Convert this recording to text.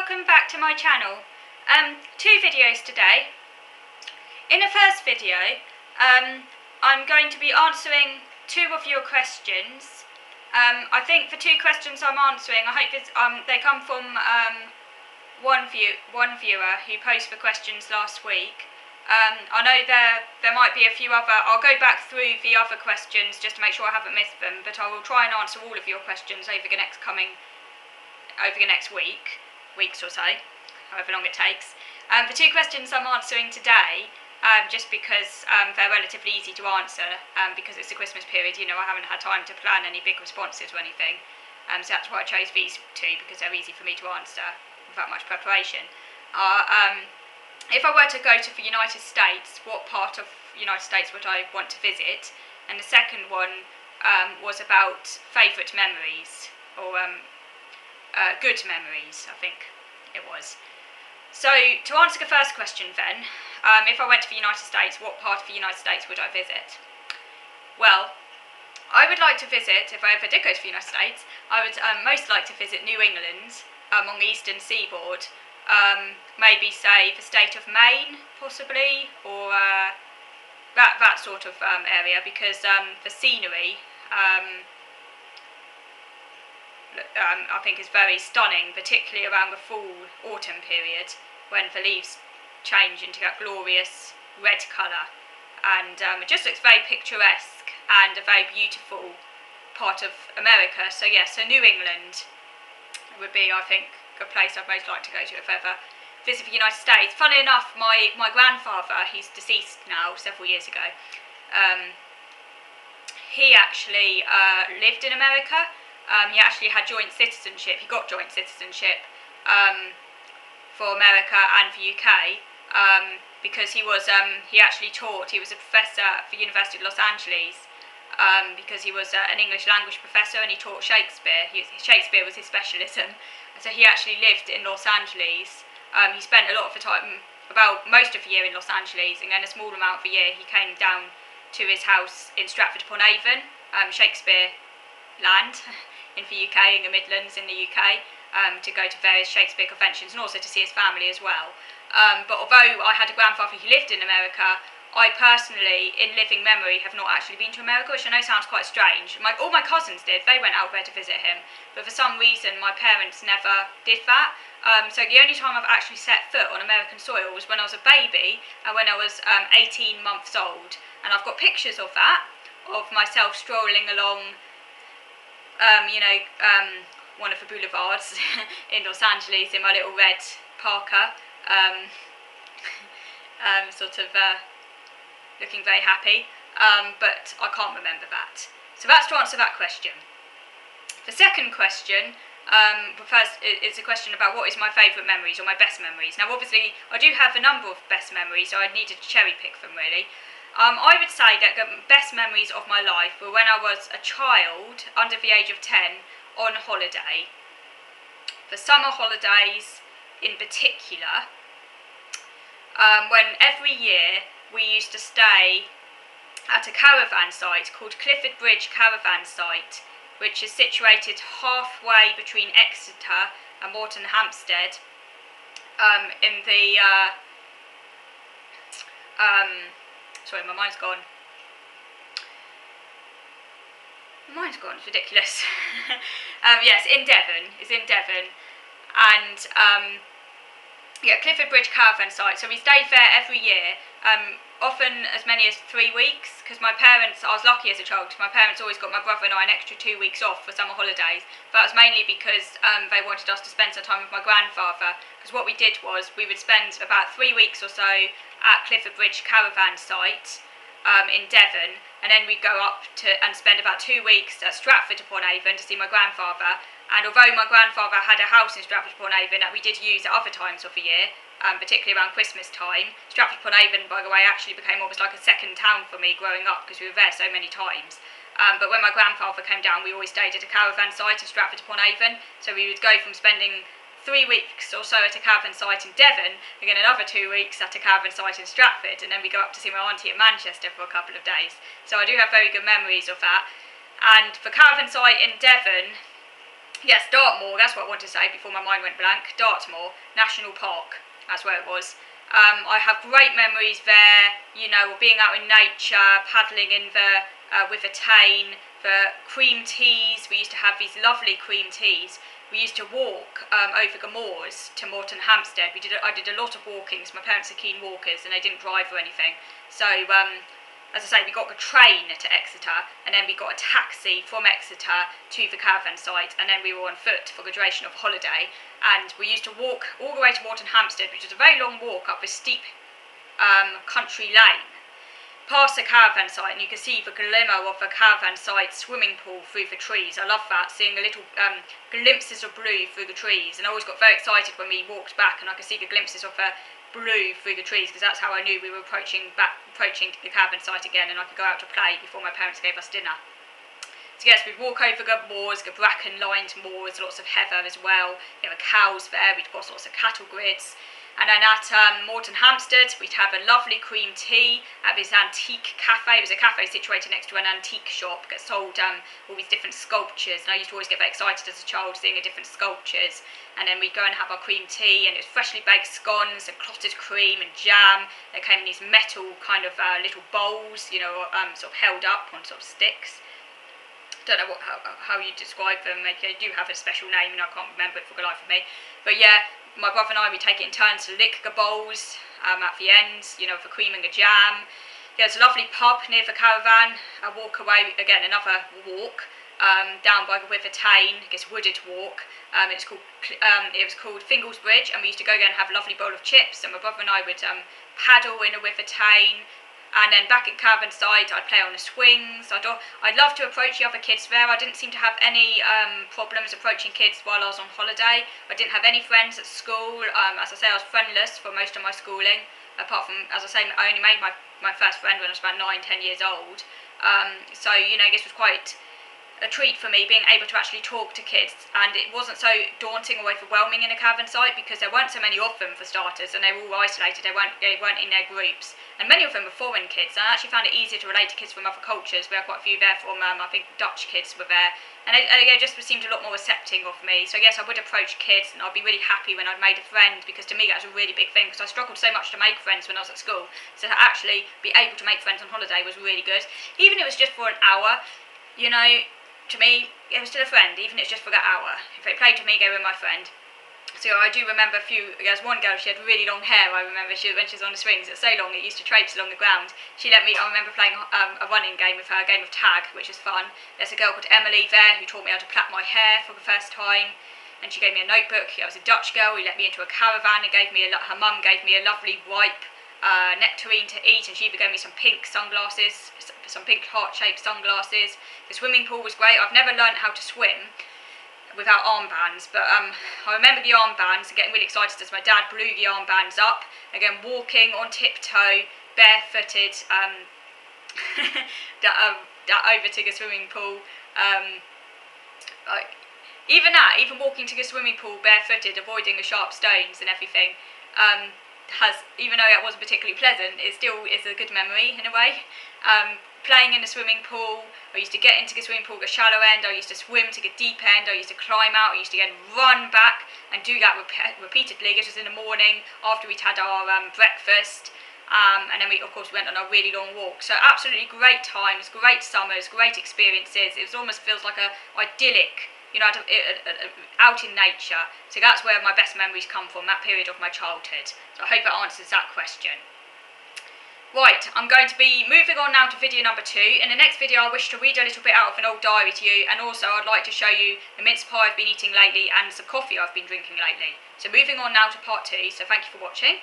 welcome back to my channel. Two videos today. In the first video, I'm going to be answering two of your questions. I think the two questions I'm answering, I hope they come from one viewer who posted the questions last week. I know there might be a few other. I'll go back through the other questions just to make sure I haven't missed them, but I will try and answer all of your questions over the next weeks or so, however long it takes. The two questions I'm answering today, just because they're relatively easy to answer, because it's the Christmas period, I haven't had time to plan any big responses or anything, so that's why I chose these two, because they're easy for me to answer without much preparation. If I were to go to the United States, what part of the United States would I want to visit? And the second one was about favourite memories, or good memories, I think it was. So, to answer the first question then, if I went to the United States, what part of the United States would I visit? Well, I would like to visit, if I ever did go to the United States, I would most like to visit New England, on the eastern seaboard, maybe say the state of Maine, possibly, or that sort of area, because the scenery I think is very stunning, particularly around the autumn period, when the leaves change into that glorious red colour, and it just looks very picturesque and a very beautiful part of America. So yes, so New England would be, I think, a place I'd most like to go to if I ever visit the United States. Funnily enough, my grandfather, he's deceased now, several years ago, he actually lived in America. He actually had joint citizenship. He got joint citizenship for America and the UK, because he actually taught. He was a professor at the University of Los Angeles, because he was an English language professor, and he taught Shakespeare. Shakespeare was his specialism, so he actually lived in Los Angeles. He spent a lot of the time, about most of the year, in Los Angeles, and then a small amount of the year he came down to his house in Stratford-upon-Avon, Shakespeare land in the UK, in the Midlands in the UK, to go to various Shakespeare conventions and also to see his family as well. But although I had a grandfather who lived in America, I personally, in living memory, have not actually been to America, which I know sounds quite strange. All my cousins did. They went out there to visit him, but for some reason my parents never did that. So the only time I've actually set foot on American soil was when I was a baby, and when I was 18 months old, and I've got pictures of that, of myself strolling along one of the boulevards in Los Angeles in my little red parka, looking very happy, but I can't remember that. So that's to answer that question. The second question is a question about what is my favourite memories, or my best memories. Now obviously I do have a number of best memories, so I needed to cherry pick them really. I would say that the best memories of my life were when I was a child, under the age of 10, on holiday. The summer holidays in particular, when every year we used to stay at a caravan site called Clifford Bridge Caravan Site, which is situated halfway between Exeter and Morton Hampstead, in the sorry, my mind's gone. It's ridiculous. Yes, in Devon. It's in Devon. And, Clifford Bridge Caravan Site. So we stayed there every year, often as many as 3 weeks, because I was lucky as a child, because my parents always got my brother and I an extra 2 weeks off for summer holidays. That was mainly because they wanted us to spend some time with my grandfather, because what we did was we would spend about 3 weeks or so at Clifford Bridge Caravan Site in Devon, and then we'd go up and spend about 2 weeks at Stratford-upon-Avon to see my grandfather. And although my grandfather had a house in Stratford-upon-Avon that we did use at other times of the year, particularly around Christmas time, Stratford-upon-Avon, by the way, actually became almost like a second town for me growing up, because we were there so many times. But when my grandfather came down, we always stayed at a caravan site in Stratford-upon-Avon, so we would go from spending 3 weeks or so at a caravan site in Devon, again another 2 weeks at a caravan site in Stratford, and then we go up to see my auntie at Manchester for a couple of days. So I do have very good memories of that. And the caravan site in Devon, Yes, Dartmoor, that's what I wanted to say before my mind went blank. Dartmoor National Park, that's where it was. I have great memories there, you know, being out in nature, paddling in the with a Tane, the cream teas. We used to have these lovely cream teas. We used to walk over the moors to Morton Hampstead. I did a lot of walkings. My parents are keen walkers and they didn't drive or anything. So as I say, we got the train to Exeter, and then we got a taxi from Exeter to the caravan site, and then we were on foot for the duration of the holiday. And we used to walk all the way to Morton Hampstead, which was a very long walk up a steep country lane, past the caravan site, and you could see the glimmer of the caravan site swimming pool through the trees. I love that, seeing the little glimpses of blue through the trees, and I always got very excited when we walked back and I could see the glimpses of the blue through the trees, because that's how I knew we were approaching the caravan site again, and I could go out to play before my parents gave us dinner. So yes, we'd walk over the moors, the bracken-lined moors, lots of heather as well. There were cows there, we'd cross lots of cattle grids. And then at Morton Hampstead, we'd have a lovely cream tea at this antique cafe. It was a cafe situated next to an antique shop that sold all these different sculptures. And I used to always get very excited as a child seeing the different sculptures. And then we'd go and have our cream tea, and it was freshly baked scones and clotted cream and jam. They came in these metal kind of little bowls, you know, sort of held up on sort of sticks. Don't know how you describe them. They do have a special name and I can't remember it for the life of me. But yeah, my brother and I, we take it in turns to lick the bowls at the ends, you know, for cream and the jam. There's a lovely pub near the caravan. I walk away, again, another walk down by the River Tane, this wooded walk. It was called Fingles Bridge, and we used to go there and have a lovely bowl of chips, and my brother and I would paddle in the River Tane. And then back at caravan site, I'd play on the swings. I'd love to approach the other kids there. I didn't seem to have any problems approaching kids while I was on holiday. I didn't have any friends at school. As I say, I was friendless for most of my schooling. Apart from, as I say, I only made my first friend when I was about 9-10 years old. So, you know, this was quite a treat for me, being able to actually talk to kids, and it wasn't so daunting or overwhelming in a caravan site because there weren't so many of them for starters, and they were all isolated. They weren't in their groups, and many of them were foreign kids, and I actually found it easier to relate to kids from other cultures. We had quite a few there from I think Dutch kids were there, and they just seemed a lot more accepting of me. So yes, I would approach kids, and I'd be really happy when I'd made a friend, because to me that was a really big thing, because I struggled so much to make friends when I was at school. So to actually be able to make friends on holiday was really good, even if it was just for an hour, you know. To me, it was still a friend, even if it's just for that hour. If they played with me, they were my friend. So I do remember there's one girl, she had really long hair, I remember when she was on the swings, it was so long it used to traipse along the ground. I remember playing a running game with her, a game of tag, which was fun. There's a girl called Emily there who taught me how to plait my hair for the first time, and she gave me a notebook. I was a Dutch girl who let me into a caravan and her mum gave me a lovely ripe nectarine to eat, and she even gave me some pink sunglasses, some pink heart-shaped sunglasses. The swimming pool was great. I've never learned how to swim without armbands, but I remember the armbands and getting really excited as my dad blew the armbands up. Again, walking on tiptoe, barefooted, over to the swimming pool. Even walking to the swimming pool barefooted, avoiding the sharp stones and everything, even though that wasn't particularly pleasant, it still is a good memory in a way. Playing in the swimming pool, I used to get into the swimming pool, the shallow end, I used to swim to the deep end, I used to climb out, I used to again run back and do that repeatedly. This was in the morning after we'd had our breakfast, and then we went on a really long walk. So absolutely great times, great summers, great experiences. It almost feels like a idyllic, you know, out in nature. So that's where my best memories come from, that period of my childhood. So I hope that answers that question. Right, I'm going to be moving on now to video number 2. In the next video I wish to read a little bit out of an old diary to you, and also I'd like to show you the mince pie I've been eating lately and some coffee I've been drinking lately. So moving on now to part 2, so thank you for watching.